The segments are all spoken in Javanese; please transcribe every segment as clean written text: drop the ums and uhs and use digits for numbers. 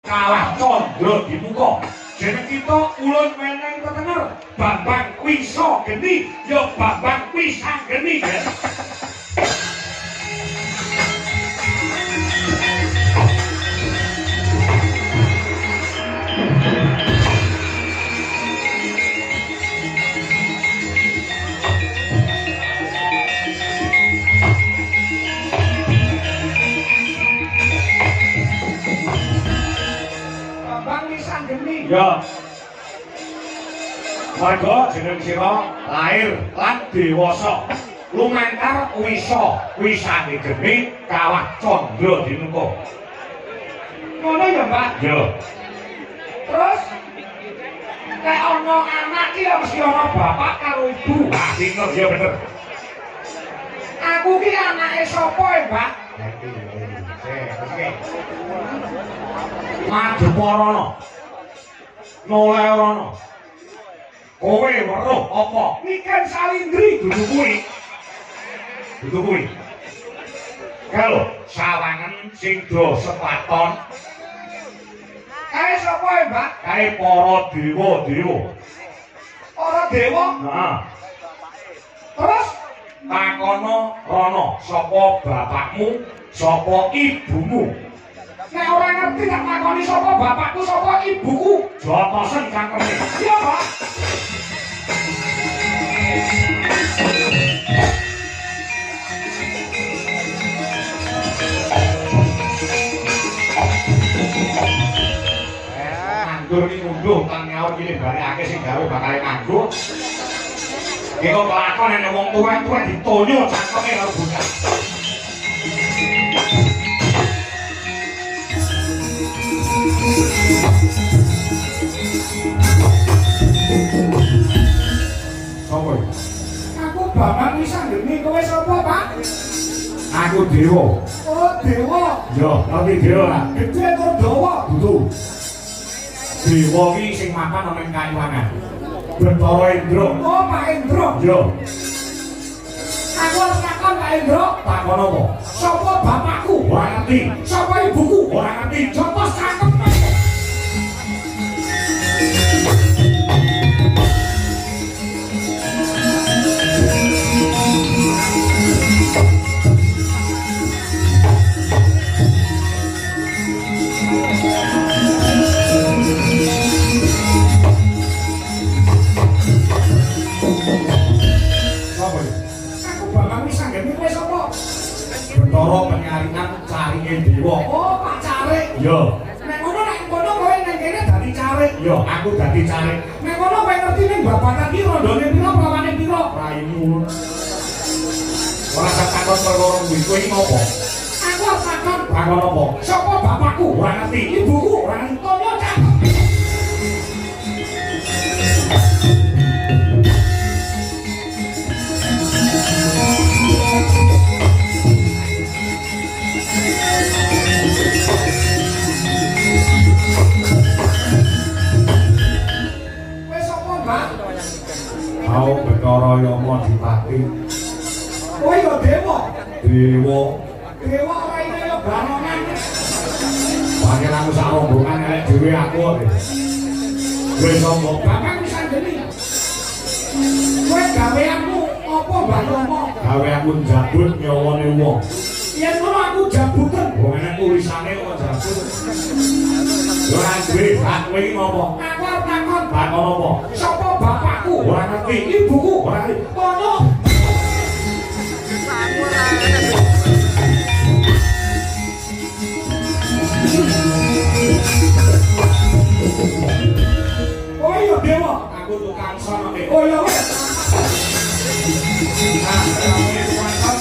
kalah condro di muka. Jeneng kita ulun meneng ketenger Bambang Wisa Geni ya Bambang Wisang Geni ya. Ya. Warga jeneng sira lahir lan dewasa. Lumantar Wisa, Wisane Geni kalah condro dimuka. Ngono ya, Mbak? Ya. Terus nek ana anak ki ya mesti ana bapak karo ibu. Ah, bener ya bener. Aku ki anake sapa ya, Mbak? Oke. Madeparana. Noleh rono. Kowe weruh apa? Niken Salindri dudu kuwi. Dudu kuwi. Kalau sawangan sing do sepaton. Kae sapa ya, Mbak? Kae para dewa-dewa. Para dewa? Heeh. Terus takono rono, sapa bapakmu, sapa ibumu? Nek ora ngerti tak takoni sapa bapakku sapa ibuku, jotosen cangkeme. Iya, Pak. Nganggur iki munduh kang nyaur iki barekake sing gawe bakal nganggur. Iki kok kelakon nek wong tuwa-tuwa ditonyo cangkeme karo bocah. Sopo iki? Aku Bambang Wisang Geni, kowe sapa, Pak? Aku dewa. Oh, dewa. Yo, ngerti dewa lah. Gede karo dawa. Dudu. Dewa ki sing makan ana ning Kaiwangan. Bathara Indra. Oh, Pak Indra. Yo. Aku arep takon Pak Indra. Takon apa? Sapa bapakku? Ora ngerti. Sapa ibuku? Ora ngerti. Jotos cangkem. Bathara penyaringan caringe dewa. Oh, Pak Carik. Yo. Nek ngono kowe nang kene dadi carik. Yo, aku dadi carik. Nek ngono kowe ngerti ning babakan iki rondone pira, prawane pira? Raimu. Ora tak takon perkara kuwi, kowe iki ngopo? Aku takon. Takon apa? Sapa bapakku? Ora ngerti. Ibuku? Ora ngerti. Tono cakep. Mau Bathara Yama Dipati. Oh iya dewa. Dewa. Dewa ora kaya barongan. Pancen aku sak rombongan elek dhewe aku. Kowe sapa? Bambang Wisang Geni. Kowe gaweanmu apa, Mbah Rama? Gaweanku njabut nyawane wong. Yen ngono aku jabutan. Wong enek tulisane kok jabut. Ora duwe hak kowe iki ngopo? Aku arep takon. Takon apa? Sapa bapakku? Ora ngerti. Ibuku? Ora ngerti. Kono. Oh iya dewa. Aku tukang sono. Oh iya wes. Nah, kamu tukang sono.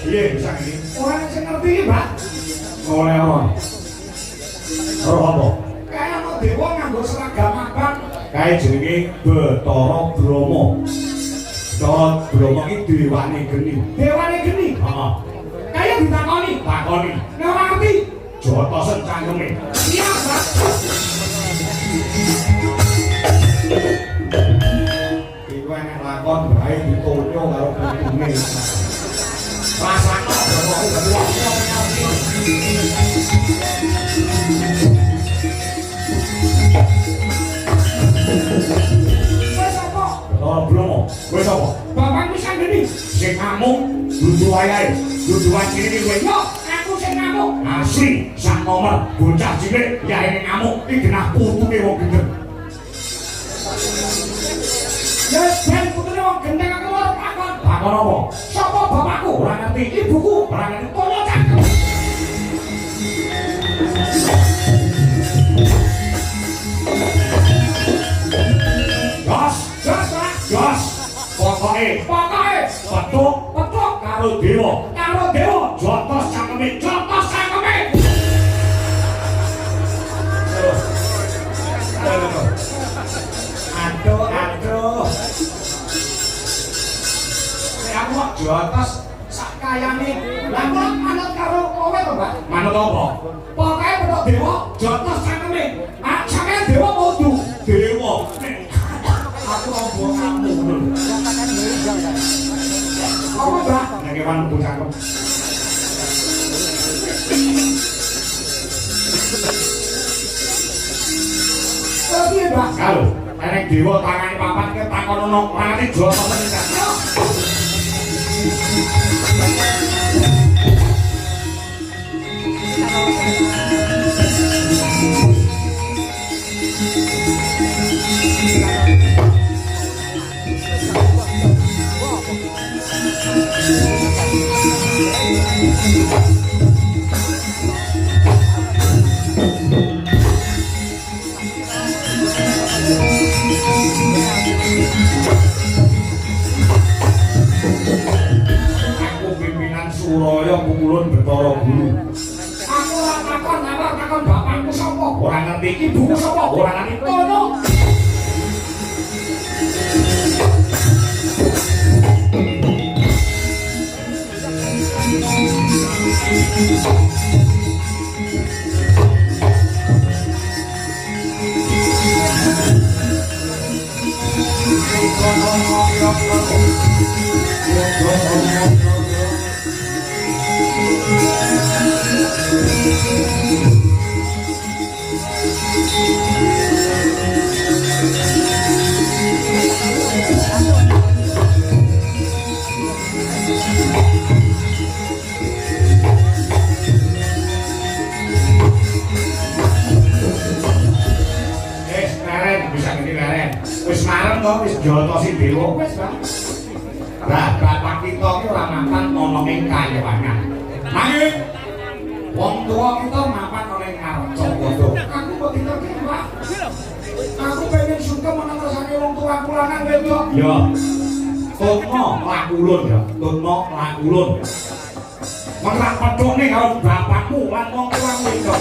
Iya, bisa ini. Orang yang ngerti ini, Mbak. Oleh apa? Roh apa? Kayak ada dewa nganggo seragam abang. Kayak jenenge Bathara Brahma. Bathara Brahma ini dewane geni. Dewane geni? Heeh. Kayak ditakoni. Takoni. Nek ora ngerti, jotosen cangkeme. Iya, Mbak. takon bae ditonyo karo putune. Rasane kok berdua oh belum, gue apa? Bapak bisa gini, sing ngamuk, dudu wayahe, dudu wajine kowe. Yo, aku sing ngamuk. Asli, sak nomor bocah cilik ya ini ngamuk, iki genah putune wong gendeng. Ya ben putune wong gendeng aku ora takon. Takon apa? Sapa bapakku? Ora ngerti, ibuku ora ngerti, koyo cangkem. Jos, pokoke petuk karo dewa, jotos cangkeme. Aduh. Aku kok jotos sak kayane. Lah kok manut karo kowe to, Mbak? Manut apa? Pokoke petuk dewa, jotos cangkeme. Ah, sampeyan dewa kudu dewa. Aku opo kamu. Apa Mbak? Nek kewan kudu cangkem. Piye, Mbak? Kalau nek dewa tangane papat ke takon ono rane jotos tenan. Suraya pukulun Bathara Guru. Aku ora takon bapakku sapa? Ora ngerti. Ibuku sapa? Ora ngerti. Ngono. Wis marem to wis jotosi dewa wis, Bang. Lah bapak kita ki ora mapan ana ing kayewangan. Nanging wong tuwa kita mapan ana ing ngarca padha. Aku kok diterke, Pak. Aku pengen sungkem ana ngrasake wong tuaku lanang wedok. Ya. Tutno lakulun ya. Tutno lakulun. Merak pedhone karo bapakmu lan wong tuamu wedok.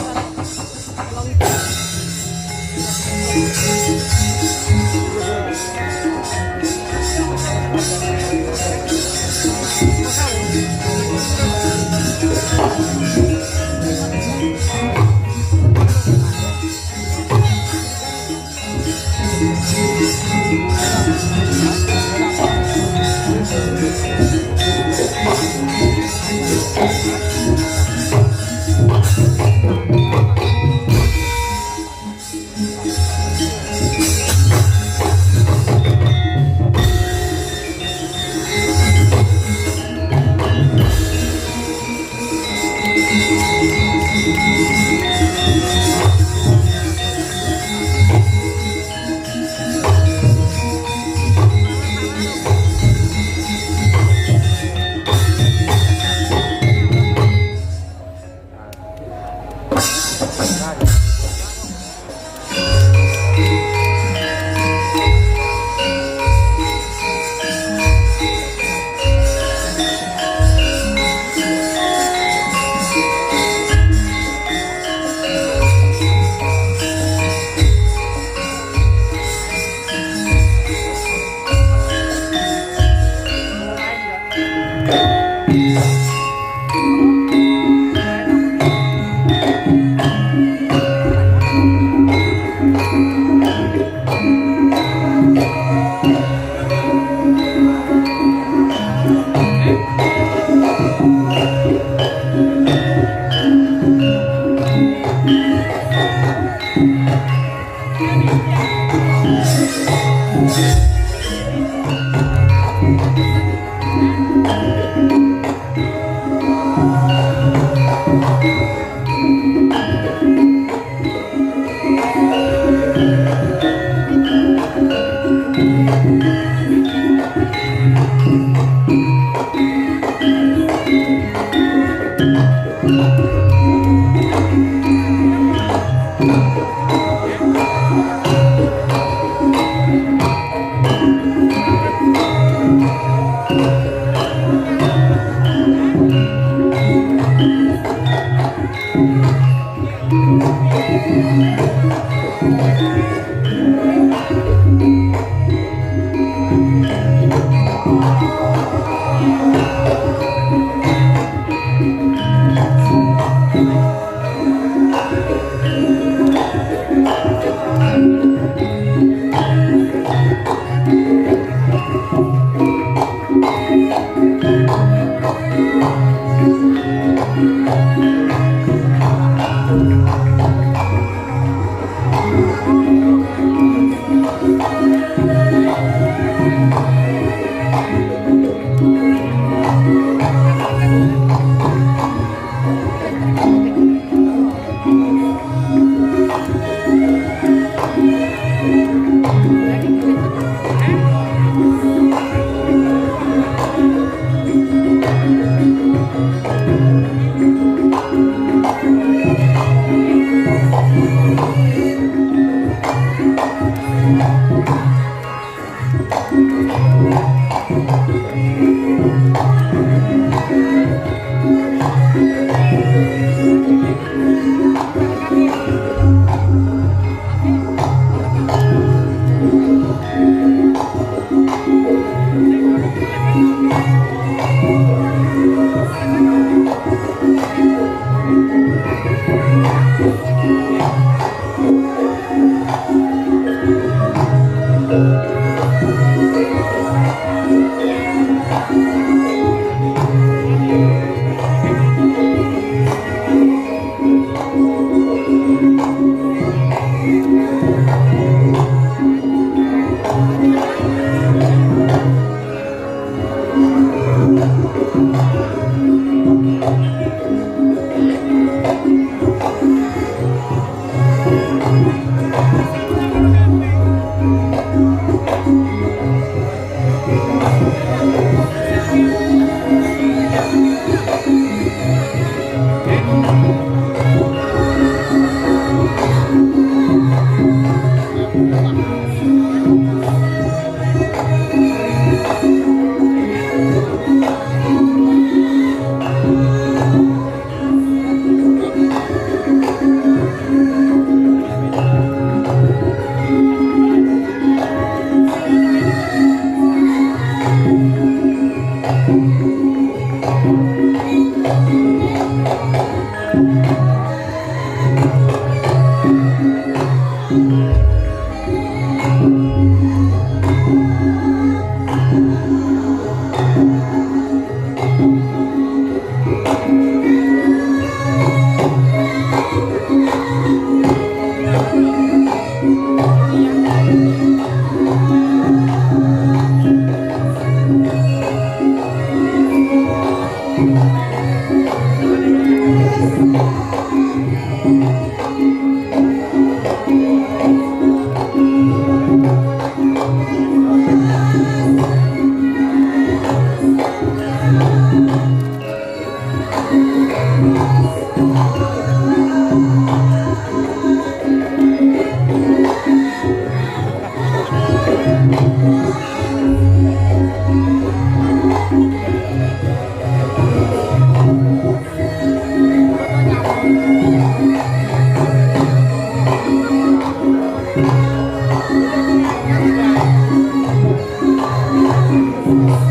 Thank